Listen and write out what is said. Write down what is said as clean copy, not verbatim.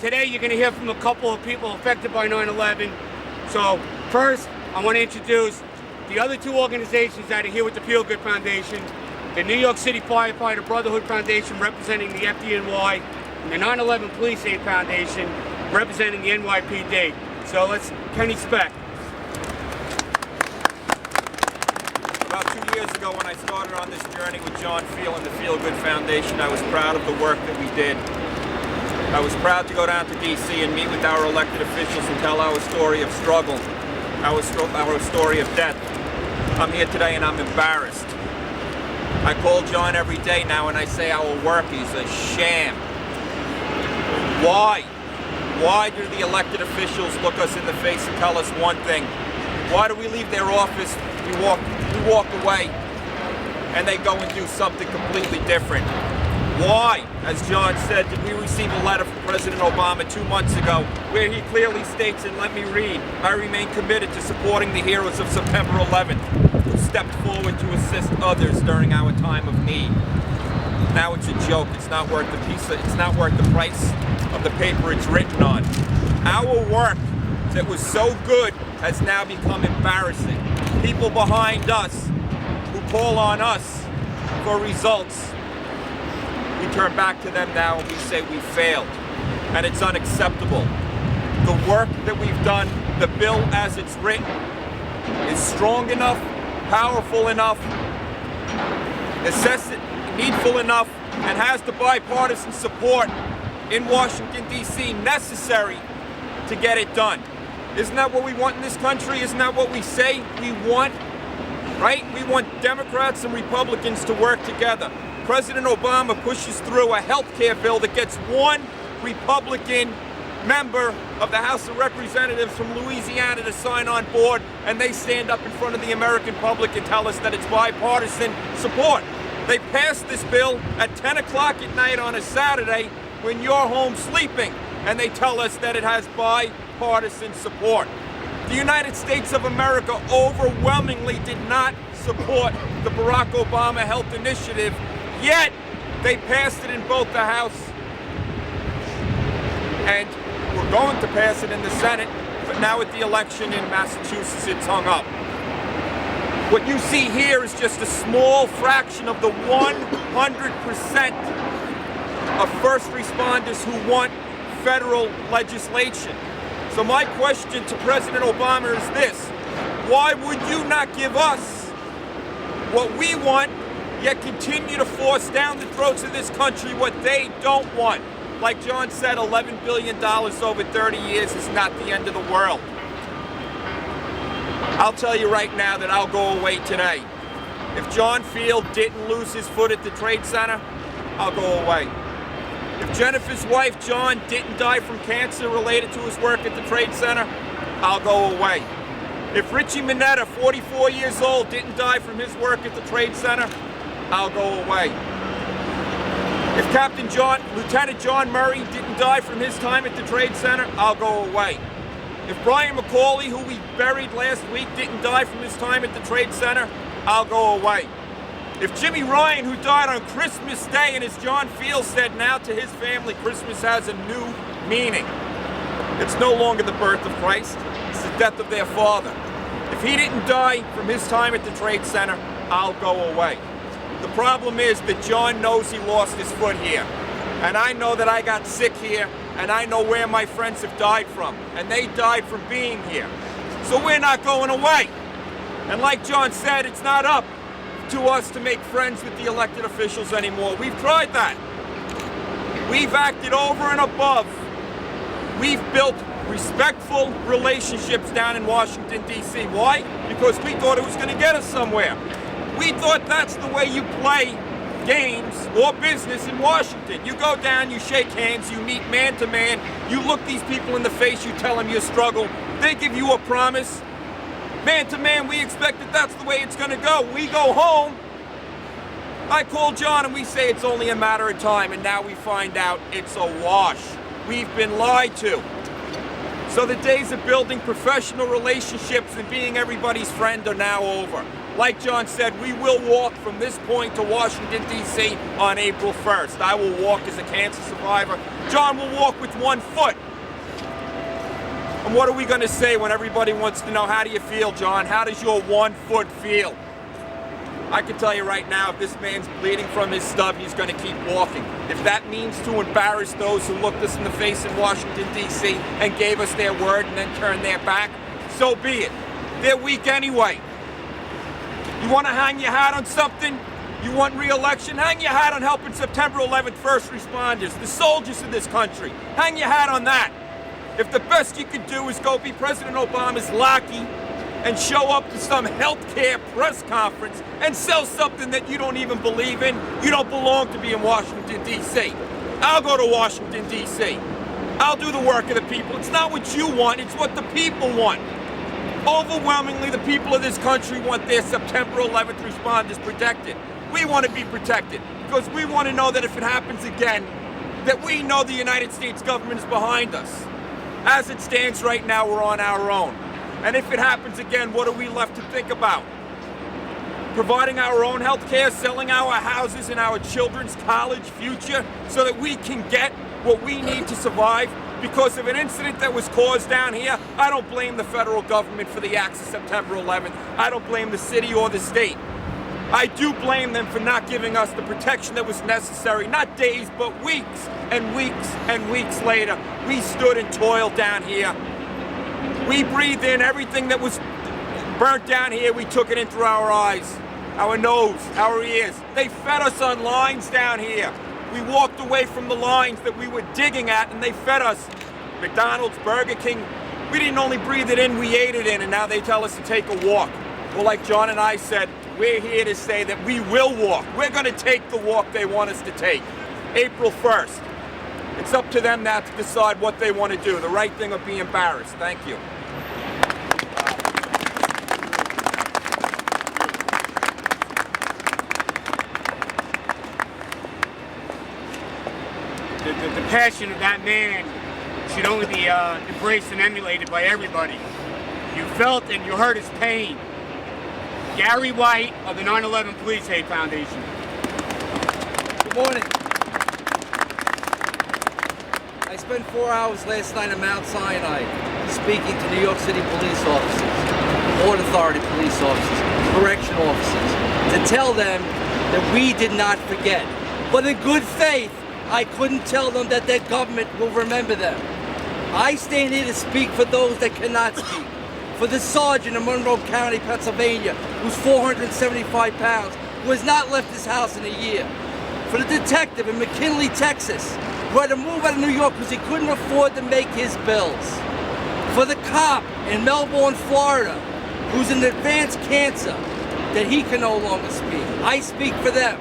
today you're going to hear from a couple of people affected by 9/11. So first, I want to introduce the other two organizations that are here with the Feel Good Foundation, the New York City Firefighter Brotherhood Foundation representing the FDNY, and the 9/11 Police Aid Foundation representing the NYPD. So let's, Kenny Speck. About 2 years ago when I started on this journey with John Feel and the Feel Good Foundation, I was proud of the work that we did. I was proud to go down to DC and meet with our elected officials and tell our story of struggle, our story of death. I'm here today and I'm embarrassed. I call John every day now and I say our work is a sham. Why? Why do the elected officials look us in the face and tell us one thing? Why do we leave their office, we walk away, and they go and do something completely different? Why, as John said, did we receive a letter from President Obama 2 months ago where he clearly states, and let me read, I remain committed to supporting the heroes of September 11th who stepped forward to assist others during our time of need. Now it's a joke. It's not worth the price of the paper it's written on. Our work that was so good has now become embarrassing. People behind us who call on us for results, we turn back to them now and we say we failed. And it's unacceptable. The work that we've done, the bill as it's written, is strong enough, powerful enough, needful enough, and has the bipartisan support in Washington, D.C. necessary to get it done. Isn't that what we want in this country? Isn't that what we say we want? Right? We want Democrats and Republicans to work together. President Obama pushes through a health care bill that gets one Republican member of the House of Representatives from Louisiana to sign on board, and they stand up in front of the American public and tell us that it's bipartisan support. They passed this bill at 10 o'clock at night on a Saturday when you're home sleeping, and they tell us that it has bipartisan support. The United States of America overwhelmingly did not support the Barack Obama Health Initiative, yet they passed it in both the House and we're going to pass it in the Senate, but now at the election in Massachusetts it's hung up. What you see here is just a small fraction of the 100% of first responders who want federal legislation. So my question to President Obama is this: why would you not give us what we want, yet continue to force down the throats of this country what they don't want? Like John said, $11 billion over 30 years is not the end of the world. I'll tell you right now that I'll go away today. If John Field didn't lose his foot at the Trade Center, I'll go away. If Jennifer's wife, John, didn't die from cancer related to his work at the Trade Center, I'll go away. If Richie Mineta, 44 years old, didn't die from his work at the Trade Center, I'll go away. If Lieutenant John Murray didn't die from his time at the Trade Center, I'll go away. If Brian McCauley, who we buried last week, didn't die from his time at the Trade Center, I'll go away. If Jimmy Ryan, who died on Christmas Day, and as John Field said now to his family, Christmas has a new meaning. It's no longer the birth of Christ, it's the death of their father. If he didn't die from his time at the Trade Center, I'll go away. The problem is that John knows he lost his foot here. And I know that I got sick here, and I know where my friends have died from. And they died from being here. So we're not going away. And like John said, it's not up to us to make friends with the elected officials anymore. We've tried that. We've acted over and above. We've built respectful relationships down in Washington, D.C. Why? Because we thought it was going to get us somewhere. We thought that's the way you play games or business in Washington. You go down, you shake hands, you meet man to man, you look these people in the face, you tell them your struggle, they give you a promise. Man to man, we expect that that's the way it's going to go. We go home, I call John and we say it's only a matter of time, and now we find out it's a wash. We've been lied to. So the days of building professional relationships and being everybody's friend are now over. Like John said, we will walk from this point to Washington, D.C. on April 1st. I will walk as a cancer survivor. John will walk with one foot. And what are we going to say when everybody wants to know, how do you feel, John? How does your one foot feel? I can tell you right now, if this man's bleeding from his stub, he's going to keep walking. If that means to embarrass those who looked us in the face in Washington, D.C. and gave us their word and then turned their back, so be it. They're weak anyway. You want to hang your hat on something? You want re-election? Hang your hat on helping September 11th first responders, the soldiers of this country. Hang your hat on that. If the best you could do is go be President Obama's lackey and show up to some healthcare press conference and sell something that you don't even believe in, you don't belong to be in Washington, D.C. I'll go to Washington, D.C. I'll do the work of the people. It's not what you want, it's what the people want. Overwhelmingly, the people of this country want their September 11th responders protected. We want to be protected because we want to know that if it happens again, that we know the United States government is behind us. As it stands right now, we're on our own. And if it happens again, what are we left to think about? Providing our own health care, selling our houses and our children's college future so that we can get what we need to survive? Because of an incident that was caused down here, I don't blame the federal government for the acts of September 11th. I don't blame the city or the state. I do blame them for not giving us the protection that was necessary, not days, but weeks and weeks and weeks later. We stood and toiled down here. We breathed in everything that was burnt down here. We took it in through our eyes, our nose, our ears. They fed us on lines down here. We walked away from the lines that we were digging at and they fed us. McDonald's, Burger King, we didn't only breathe it in, we ate it in, and now they tell us to take a walk. Well, like John and I said, we're here to say that we will walk. We're going to take the walk they want us to take. April 1st. It's up to them now to decide what they want to do, the right thing or be embarrassed. Thank you. The passion of that man should only be embraced and emulated by everybody. You felt and you heard his pain. Gary White of the 9/11 Police Hate Foundation. Good morning. I spent 4 hours last night in Mount Sinai speaking to New York City police officers, Port Authority police officers, correction officers, to tell them that we did not forget. But in good faith, I couldn't tell them that their government will remember them. I stand here to speak for those that cannot speak. For the sergeant in Monroe County, Pennsylvania, who's 475 pounds, who has not left his house in a year. For the detective in McKinley, Texas, who had to move out of New York because he couldn't afford to make his bills. For the cop in Melbourne, Florida, who's in advanced cancer, that he can no longer speak. I speak for them.